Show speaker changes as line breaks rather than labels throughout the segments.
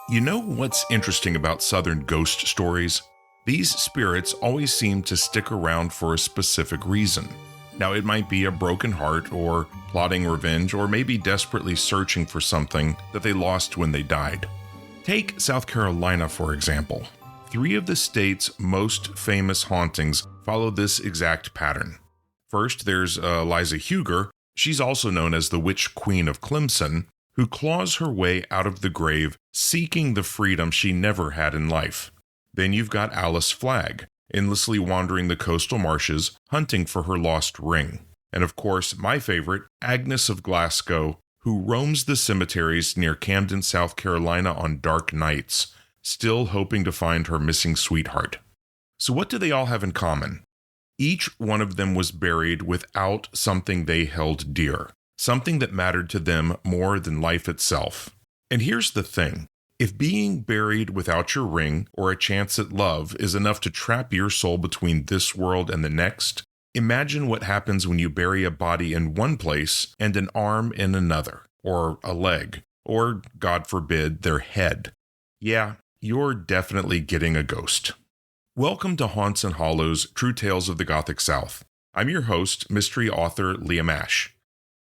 You know what's interesting about Southern ghost stories? These spirits always seem to stick around for a specific reason. Now, it might be a broken heart, or plotting revenge, or maybe desperately searching for something that they lost when they died. Take South Carolina, for example. 3 of the state's most famous hauntings follow this exact pattern. First, there's Eliza Huger. She's also known as the Witch Queen of Clemson, who claws her way out of the grave, seeking the freedom she never had in life. Then you've got Alice Flagg, endlessly wandering the coastal marshes, hunting for her lost ring. And of course, my favorite, Agnes of Glasgow, who roams the cemeteries near Camden, South Carolina on dark nights, still hoping to find her missing sweetheart. So what do they all have in common? Each one of them was buried without something they held dear, something that mattered to them more than life itself. And here's the thing. If being buried without your ring or a chance at love is enough to trap your soul between this world and the next, imagine what happens when you bury a body in one place and an arm in another, or a leg, or, God forbid, their head. Yeah, you're definitely getting a ghost. Welcome to Haunts and Hollows, True Tales of the Gothic South. I'm your host, mystery author Liam Ash.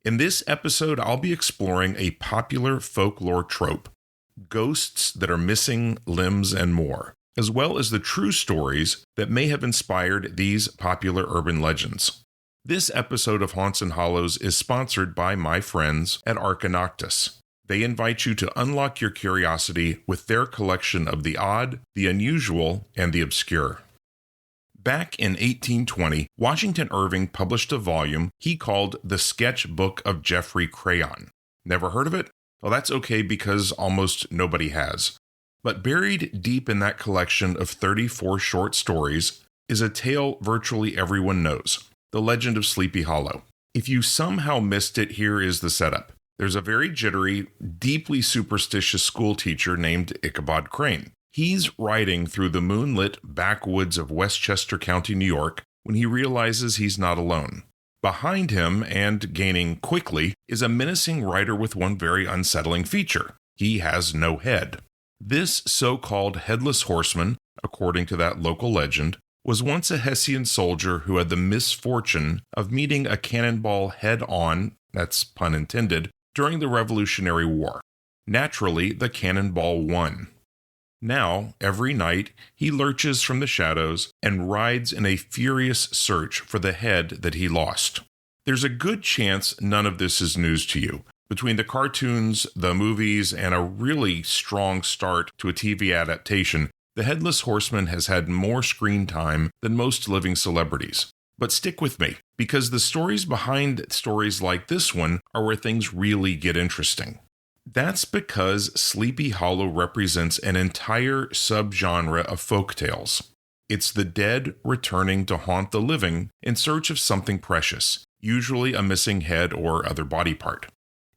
In this episode, I'll be exploring a popular folklore trope, ghosts that are missing limbs and more, as well as the true stories that may have inspired these popular urban legends. This episode of Haunts and Hollows is sponsored by my friends at Arcanoctus. They invite you to unlock your curiosity with their collection of the odd, the unusual, and the obscure. Back in 1820, Washington Irving published a volume he called The Sketch Book of Geoffrey Crayon. Never heard of it? Well, that's okay because almost nobody has. But buried deep in that collection of 34 short stories is a tale virtually everyone knows, The Legend of Sleepy Hollow. If you somehow missed it, here is the setup. There's a very jittery, deeply superstitious schoolteacher named Ichabod Crane. He's riding through the moonlit backwoods of Westchester County, New York, when he realizes he's not alone. Behind him, and gaining quickly, is a menacing rider with one very unsettling feature. He has no head. This so-called headless horseman, according to that local legend, was once a Hessian soldier who had the misfortune of meeting a cannonball head-on, that's pun intended, during the Revolutionary War. Naturally, the cannonball won. Now, every night, he lurches from the shadows and rides in a furious search for the head that he lost. There's a good chance none of this is news to you. Between the cartoons, the movies, and a really strong start to a TV adaptation, the Headless Horseman has had more screen time than most living celebrities. But stick with me, because the stories behind stories like this one are where things really get interesting. That's because Sleepy Hollow represents an entire subgenre of folktales. It's the dead returning to haunt the living in search of something precious, usually a missing head or other body part.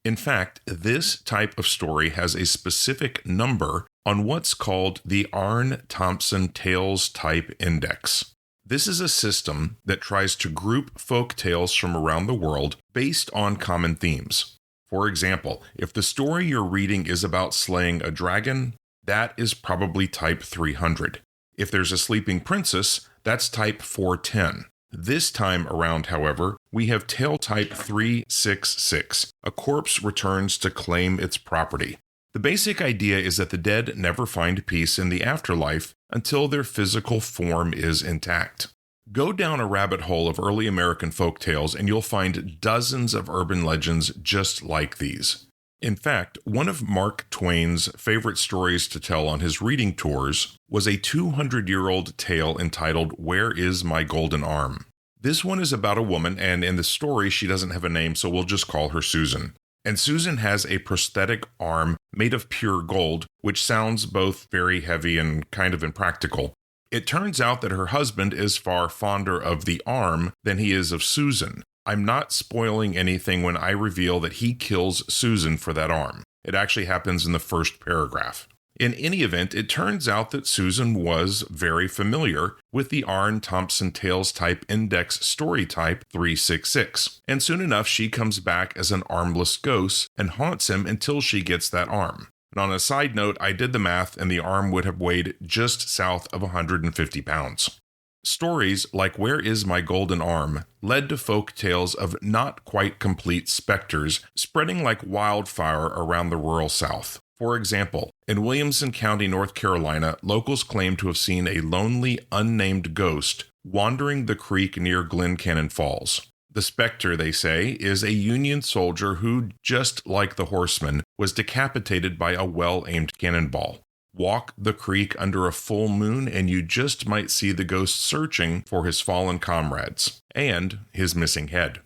In fact, this type of story has a specific number on what's called the Arne Thompson Tales Type Index. This is a system that tries to group folk tales from around the world based on common themes. For example, if the story you're reading is about slaying a dragon, that is probably type 300. If there's a sleeping princess, that's type 410. This time around, however, we have tale type 366. A corpse returns to claim its property. The basic idea is that the dead never find peace in the afterlife until their physical form is intact. Go down a rabbit hole of early American folktales and you'll find dozens of urban legends just like these. In fact, one of Mark Twain's favorite stories to tell on his reading tours was a 200-year-old tale entitled Where Is My Golden Arm? This one is about a woman, and in the story she doesn't have a name, so we'll just call her Susan. And Susan has a prosthetic arm made of pure gold, which sounds both very heavy and kind of impractical. It turns out that her husband is far fonder of the arm than he is of Susan. I'm not spoiling anything when I reveal that he kills Susan for that arm. It actually happens in the first paragraph. In any event, it turns out that Susan was very familiar with the Arne Thompson Tales Type Index story type 366, and soon enough she comes back as an armless ghost and haunts him until she gets that arm. And on a side note, I did the math and the arm would have weighed just south of 150 pounds. Stories like Where Is My Golden Arm led to folk tales of not quite complete specters spreading like wildfire around the rural South. For example, in Williamson County, North Carolina, locals claim to have seen a lonely, unnamed ghost wandering the creek near Glen Cannon Falls. The specter, they say, is a Union soldier who, just like the horseman, was decapitated by a well-aimed cannonball. Walk the creek under a full moon and you just might see the ghost searching for his fallen comrades and his missing head.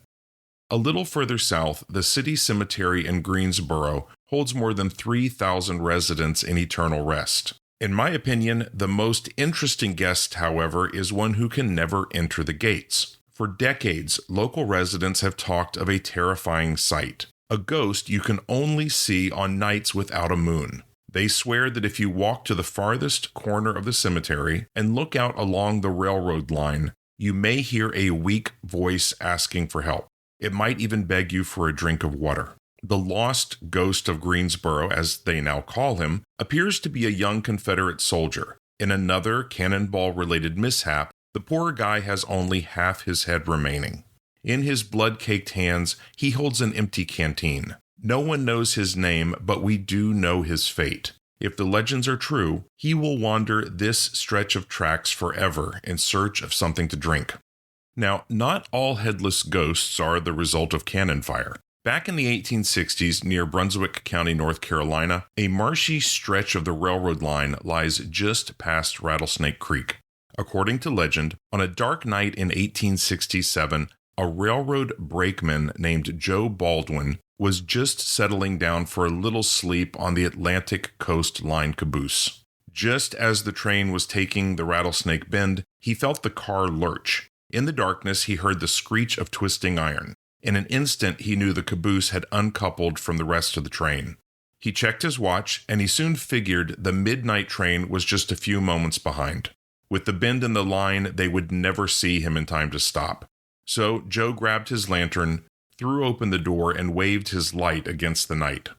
A little further south, the city cemetery in Greensboro holds more than 3,000 residents in eternal rest. In my opinion, the most interesting guest, however, is one who can never enter the gates. For decades, local residents have talked of a terrifying sight, a ghost you can only see on nights without a moon. They swear that if you walk to the farthest corner of the cemetery and look out along the railroad line, you may hear a weak voice asking for help. It might even beg you for a drink of water. The lost ghost of Greensboro, as they now call him, appears to be a young Confederate soldier. In another cannonball-related mishap, the poor guy has only half his head remaining. In his blood-caked hands, he holds an empty canteen. No one knows his name, but we do know his fate. If the legends are true, he will wander this stretch of tracks forever in search of something to drink. Now, not all headless ghosts are the result of cannon fire. Back in the 1860s, near Brunswick County, North Carolina, a marshy stretch of the railroad line lies just past Rattlesnake Creek. According to legend, on a dark night in 1867, a railroad brakeman named Joe Baldwin was just settling down for a little sleep on the Atlantic Coast Line caboose. Just as the train was taking the Rattlesnake Bend, he felt the car lurch. In the darkness, he heard the screech of twisting iron. In an instant, he knew the caboose had uncoupled from the rest of the train. He checked his watch, and he soon figured the midnight train was just a few moments behind. With the bend in the line, they would never see him in time to stop. So Joe grabbed his lantern, threw open the door, and waved his light against the night.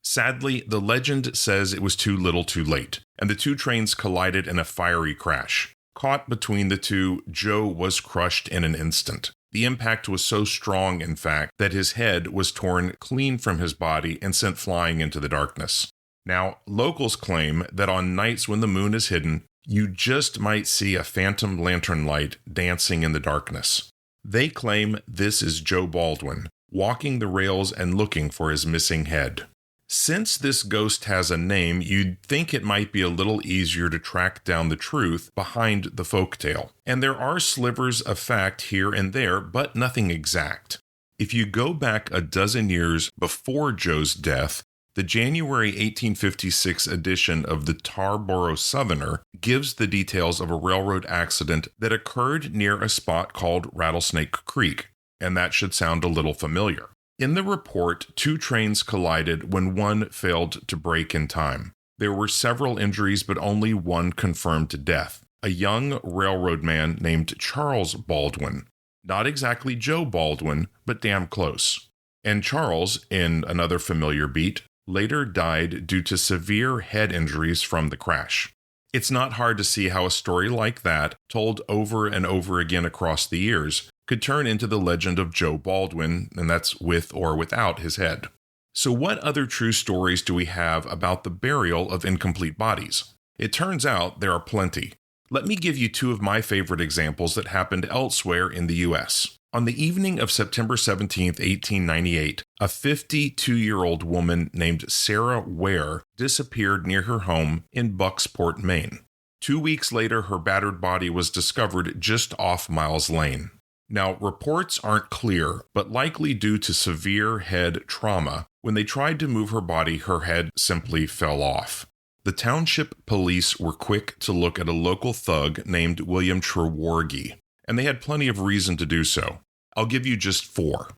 Sadly, the legend says it was too little too late, and the two trains collided in a fiery crash. Caught between the two, Joe was crushed in an instant. The impact was so strong, in fact, that his head was torn clean from his body and sent flying into the darkness. Now, locals claim that on nights when the moon is hidden, you just might see a phantom lantern light dancing in the darkness. They claim this is Joe Baldwin, walking the rails and looking for his missing head. Since this ghost has a name, you'd think it might be a little easier to track down the truth behind the folktale. And there are slivers of fact here and there, but nothing exact. If you go back a dozen years before Joe's death, the January 1856 edition of the Tarboro Southerner gives the details of a railroad accident that occurred near a spot called Rattlesnake Creek, and that should sound a little familiar. In the report, two trains collided when one failed to brake in time. There were several injuries, but only one confirmed to death, a young railroad man named Charles Baldwin. Not exactly Joe Baldwin, but damn close. And Charles, in another familiar beat, later died due to severe head injuries from the crash. It's not hard to see how a story like that, told over and over again across the years, could turn into the legend of Joe Baldwin, and that's with or without his head. So what other true stories do we have about the burial of incomplete bodies? It turns out there are plenty. Let me give you two of my favorite examples that happened elsewhere in the U.S. On the evening of September 17, 1898, a 52-year-old woman named Sarah Ware disappeared near her home in Bucksport, Maine. 2 weeks later, her battered body was discovered just off Miles Lane. Now, reports aren't clear, but likely due to severe head trauma, when they tried to move her body, her head simply fell off. The township police were quick to look at a local thug named William Trewargy, and they had plenty of reason to do so. I'll give you just 4.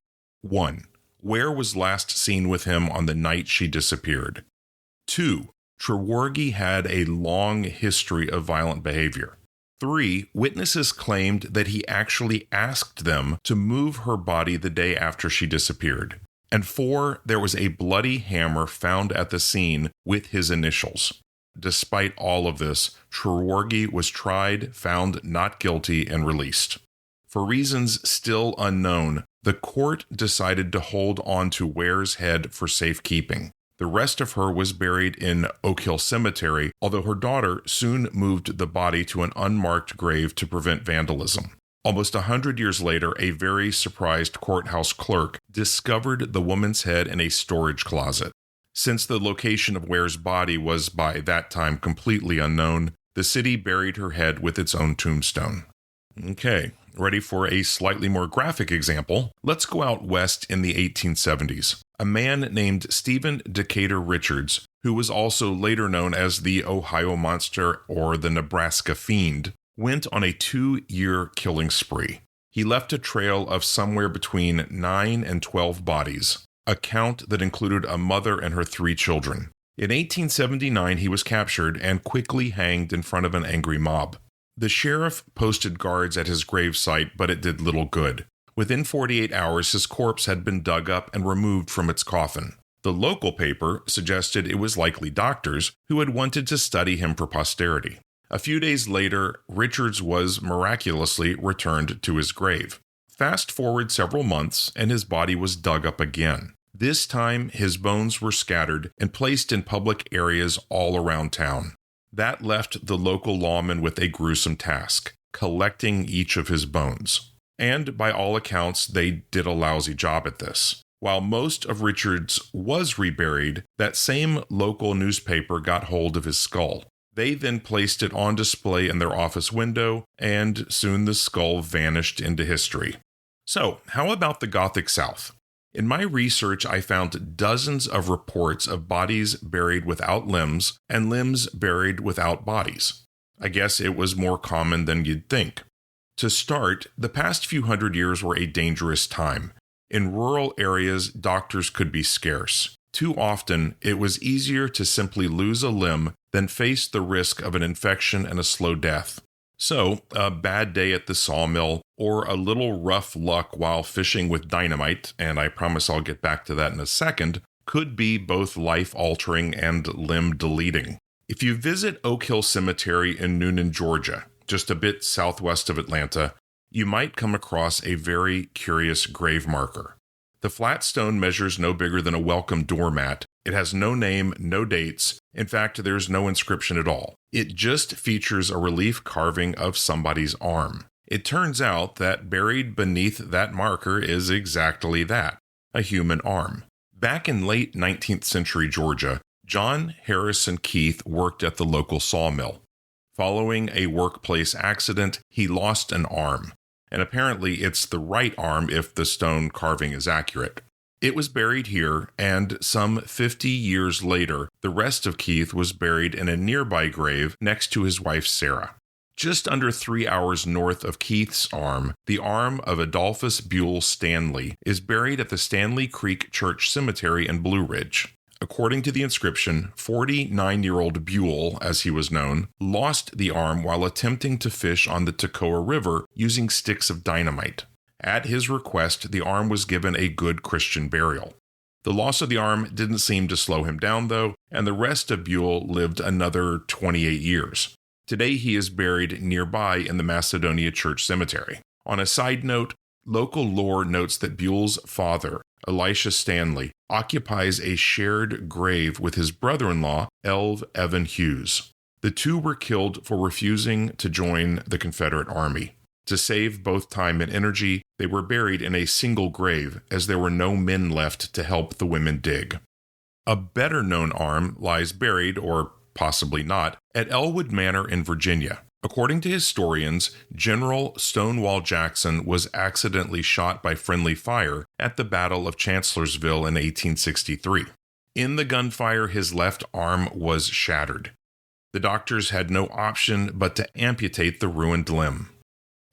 1. Ware was last seen with him on the night she disappeared. 2. Trewargy had a long history of violent behavior. 3. Witnesses claimed that he actually asked them to move her body the day after she disappeared. And 4, there was a bloody hammer found at the scene with his initials. Despite all of this, Trevorgy was tried, found not guilty, and released. For reasons still unknown, the court decided to hold on to Ware's head for safekeeping. The rest of her was buried in Oak Hill Cemetery, although her daughter soon moved the body to an unmarked grave to prevent vandalism. Almost 100 years later, a very surprised courthouse clerk discovered the woman's head in a storage closet. Since the location of Ware's body was by that time completely unknown, the city buried her head with its own tombstone. Okay, ready for a slightly more graphic example? Let's go out west in the 1870s. A man named Stephen Decatur Richards, who was also later known as the Ohio Monster or the Nebraska Fiend, went on a 2-year killing spree. He left a trail of somewhere between 9 and 12 bodies, a count that included a mother and her 3 children. In 1879, he was captured and quickly hanged in front of an angry mob. The sheriff posted guards at his gravesite, but it did little good. Within 48 hours, his corpse had been dug up and removed from its coffin. The local paper suggested it was likely doctors who had wanted to study him for posterity. A few days later, Richards was miraculously returned to his grave. Fast forward several months, and his body was dug up again. This time, his bones were scattered and placed in public areas all around town. That left the local lawmen with a gruesome task, collecting each of his bones. And by all accounts, they did a lousy job at this. While most of Richards was reburied, that same local newspaper got hold of his skull. They then placed it on display in their office window, and soon the skull vanished into history. So, how about the Gothic South? In my research, I found dozens of reports of bodies buried without limbs and limbs buried without bodies. I guess it was more common than you'd think. To start, the past few hundred years were a dangerous time. In rural areas, doctors could be scarce. Too often, it was easier to simply lose a limb than face the risk of an infection and a slow death. So, a bad day at the sawmill, or a little rough luck while fishing with dynamite, and I promise I'll get back to that in a second, could be both life-altering and limb-deleting. If you visit Oak Hill Cemetery in Noonan, Georgia, just a bit southwest of Atlanta, you might come across a very curious grave marker. The flat stone measures no bigger than a welcome doormat. It has no name, no dates. In fact, there's no inscription at all. It just features a relief carving of somebody's arm. It turns out that buried beneath that marker is exactly that, a human arm. Back in late 19th century Georgia, John Harrison Keith worked at the local sawmill. Following a workplace accident, he lost an arm. And apparently it's the right arm if the stone carving is accurate. It was buried here, and some 50 years later, the rest of Keith was buried in a nearby grave next to his wife Sarah. Just under 3 hours north of Keith's arm, the arm of Adolphus Buell Stanley is buried at the Stanley Creek Church Cemetery in Blue Ridge. According to the inscription, 49-year-old Buell, as he was known, lost the arm while attempting to fish on the Toccoa River using sticks of dynamite. At his request, the arm was given a good Christian burial. The loss of the arm didn't seem to slow him down, though, and the rest of Buell lived another 28 years. Today, he is buried nearby in the Macedonia Church Cemetery. On a side note, local lore notes that Buell's father, Elisha Stanley, occupies a shared grave with his brother-in-law, Elv Evan Hughes. The two were killed for refusing to join the Confederate Army. To save both time and energy, they were buried in a single grave, as there were no men left to help the women dig. A better-known arm lies buried, or possibly not, at Elwood Manor in Virginia. According to historians, General Stonewall Jackson was accidentally shot by friendly fire at the Battle of Chancellorsville in 1863. In the gunfire, his left arm was shattered. The doctors had no option but to amputate the ruined limb.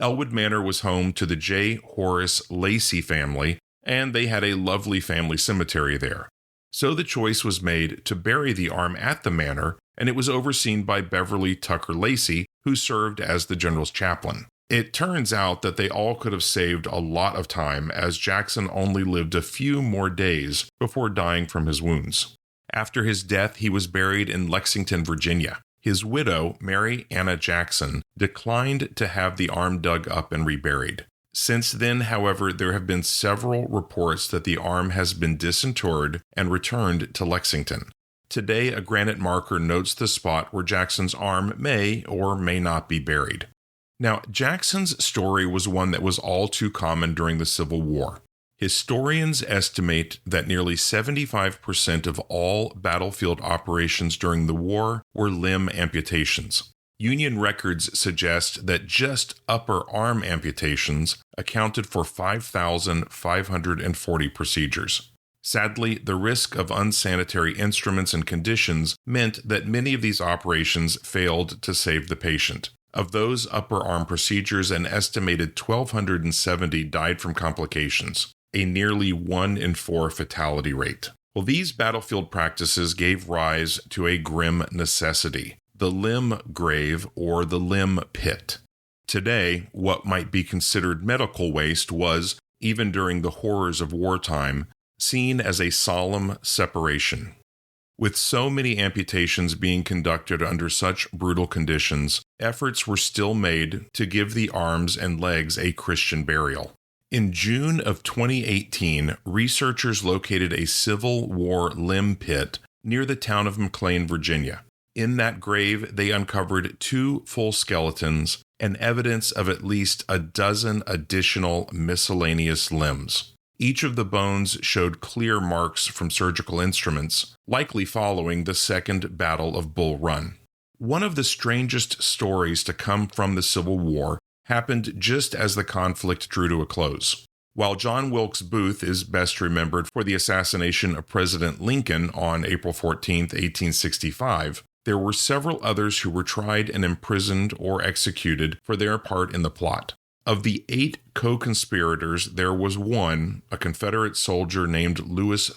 Elwood Manor was home to the J. Horace Lacey family, and they had a lovely family cemetery there. So the choice was made to bury the arm at the manor, and it was overseen by Beverly Tucker Lacey, who served as the general's chaplain. It turns out that they all could have saved a lot of time, as Jackson only lived a few more days before dying from his wounds. After his death, he was buried in Lexington, Virginia. His widow, Mary Anna Jackson, declined to have the arm dug up and reburied. Since then, however, there have been several reports that the arm has been disinterred and returned to Lexington. Today, a granite marker notes the spot where Jackson's arm may or may not be buried. Now, Jackson's story was one that was all too common during the Civil War. Historians estimate that nearly 75% of all battlefield operations during the war were limb amputations. Union records suggest that just upper arm amputations accounted for 5,540 procedures. Sadly, the risk of unsanitary instruments and conditions meant that many of these operations failed to save the patient. Of those upper arm procedures, an estimated 1,270 died from complications, a nearly 1 in 4 fatality rate. Well, these battlefield practices gave rise to a grim necessity: the limb grave or the limb pit. Today, what might be considered medical waste was, even during the horrors of wartime, seen as a solemn separation. With so many amputations being conducted under such brutal conditions, efforts were still made to give the arms and legs a Christian burial. In June of 2018, researchers located a Civil War limb pit near the town of McLean, Virginia. In that grave, they uncovered 2 full skeletons and evidence of at least a dozen additional miscellaneous limbs. Each of the bones showed clear marks from surgical instruments, likely following the Second Battle of Bull Run. One of the strangest stories to come from the Civil War happened just as the conflict drew to a close. While John Wilkes Booth is best remembered for the assassination of President Lincoln on April 14, 1865, there were several others who were tried and imprisoned or executed for their part in the plot. Of the 8 co-conspirators, there was one, a Confederate soldier named Lewis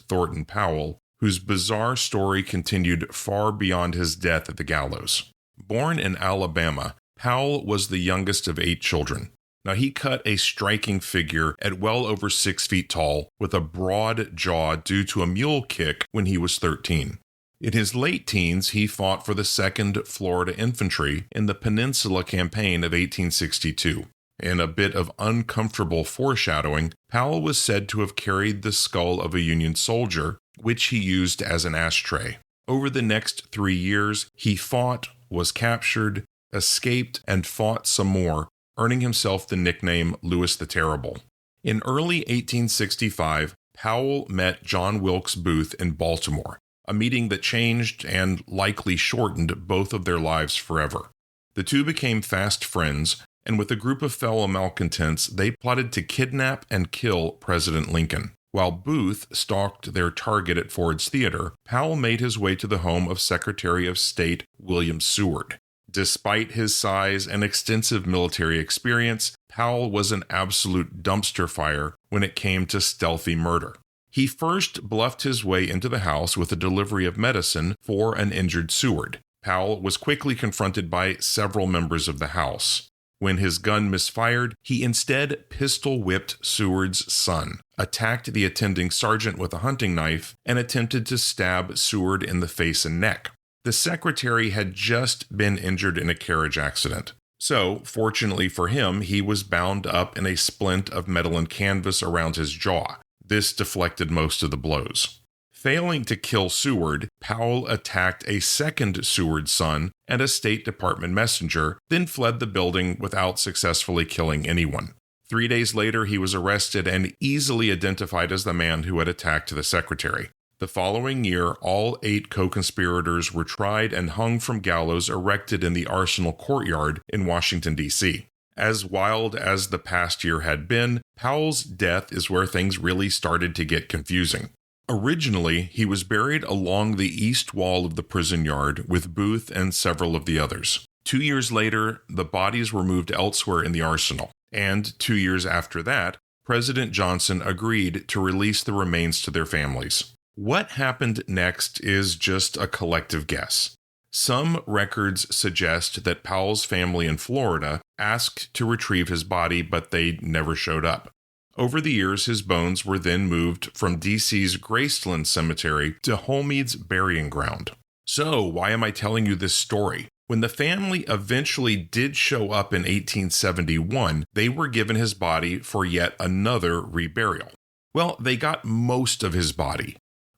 Powell, whose bizarre story continued far beyond his death at the gallows. Born in Alabama, Powell was the youngest of 8 children. Now, he cut a striking figure at well over 6 feet tall, with a broad jaw due to a mule kick when he was 13. In his late teens, he fought for the 2nd Florida Infantry in the Peninsula Campaign of 1862. In a bit of uncomfortable foreshadowing, Powell was said to have carried the skull of a Union soldier, which he used as an ashtray. Over the next 3 years, he fought, was captured, escaped, and fought some more, earning himself the nickname Louis the Terrible. In early 1865, Powell met John Wilkes Booth in Baltimore, a meeting that changed and likely shortened both of their lives forever. The two became fast friends, and with a group of fellow malcontents, they plotted to kidnap and kill President Lincoln. While Booth stalked their target at Ford's Theater, Powell made his way to the home of Secretary of State William Seward. Despite his size and extensive military experience, Powell was an absolute dumpster fire when it came to stealthy murder. He first bluffed his way into the house with a delivery of medicine for an injured Seward. Powell was quickly confronted by several members of the house. When his gun misfired, he instead pistol-whipped Seward's son, attacked the attending sergeant with a hunting knife, and attempted to stab Seward in the face and neck. The secretary had just been injured in a carriage accident. So, fortunately for him, he was bound up in a splint of metal and canvas around his jaw. This deflected most of the blows. Failing to kill Seward, Powell attacked a second Seward son and a State Department messenger, then fled the building without successfully killing anyone. 3 days later, he was arrested and easily identified as the man who had attacked the secretary. The following year, all 8 co-conspirators were tried and hung from gallows erected in the Arsenal Courtyard in Washington, D.C. As wild as the past year had been, Powell's death is where things really started to get confusing. Originally, he was buried along the east wall of the prison yard with Booth and several of the others. 2 years later, the bodies were moved elsewhere in the arsenal, and 2 years after that, President Johnson agreed to release the remains to their families. What happened next is just a collective guess. Some records suggest that Powell's family in Florida asked to retrieve his body, but they never showed up. Over the years, his bones were then moved from D.C.'s Graceland Cemetery to Holmead's burying ground. So, why am I telling you this story? When the family eventually did show up in 1871, they were given his body for yet another reburial. Well, they got most of his body.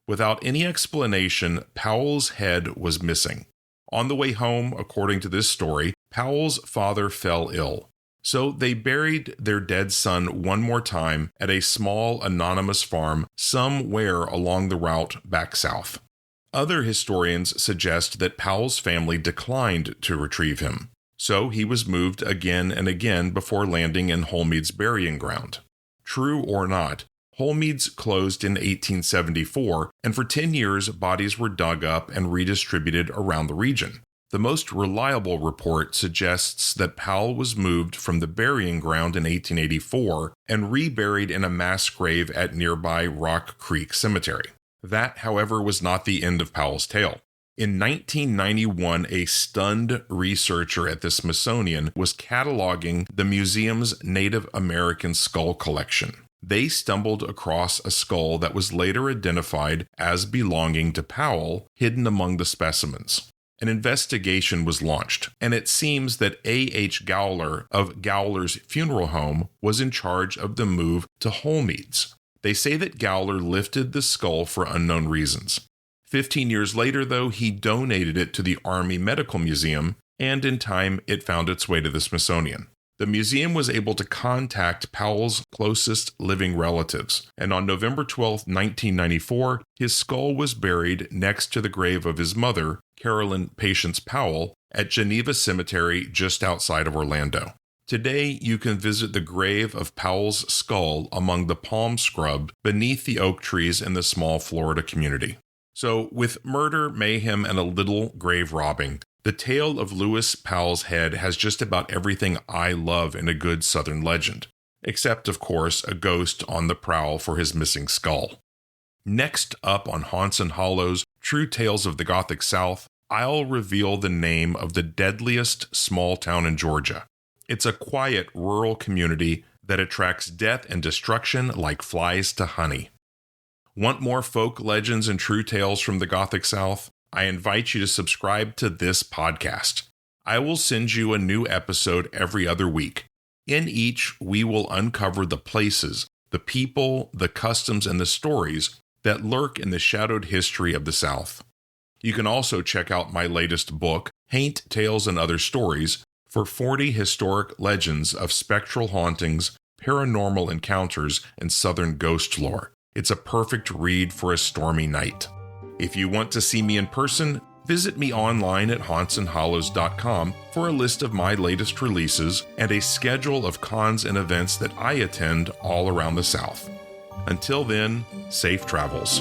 Without any explanation, Powell's head was missing. On the way home, according to this story, Powell's father fell ill. So they buried their dead son one more time at a small anonymous farm somewhere along the route back south. Other historians suggest that Powell's family declined to retrieve him, so he was moved again and again before landing in Holmead's burying ground. True or not, Holmead's closed in 1874, and for 10 years bodies were dug up and redistributed around the region. The most reliable report suggests that Powell was moved from the burying ground in 1884 and reburied in a mass grave at nearby Rock Creek Cemetery. That, however, was not the end of Powell's tale. In 1991, a stunned researcher at the Smithsonian was cataloging the museum's Native American skull collection. They stumbled across a skull that was later identified as belonging to Powell, hidden among the specimens. An investigation was launched, and it seems that A.H. Gowler of Gowler's Funeral Home was in charge of the move to Holmead's. They say that Gowler lifted the skull for unknown reasons. 15 years later, though, he donated it to the Army Medical Museum, and in time it found its way to the Smithsonian. The museum was able to contact Powell's closest living relatives, and on November 12, 1994, his skull was buried next to the grave of his mother, Carolyn Patience Powell, at Geneva Cemetery just outside of Orlando. Today, you can visit the grave of Powell's skull among the palm scrub beneath the oak trees in the small Florida community. So, with murder, mayhem, and a little grave robbing, the tale of Lewis Powell's head has just about everything I love in a good Southern legend, except, of course, a ghost on the prowl for his missing skull. Next up on Haunts and Hollows, True Tales of the Gothic South, I'll reveal the name of the deadliest small town in Georgia. It's a quiet rural community that attracts death and destruction like flies to honey. Want more folk legends and true tales from the Gothic South? I invite you to subscribe to this podcast. I will send you a new episode every other week. In each, we will uncover the places, the people, the customs, and the stories that lurk in the shadowed history of the South. You can also check out my latest book, Haint Tales and Other Stories, for 40 historic legends of spectral hauntings, paranormal encounters, and Southern ghost lore. It's a perfect read for a stormy night. If you want to see me in person, visit me online at hauntsandhollows.com for a list of my latest releases and a schedule of cons and events that I attend all around the South. Until then, safe travels.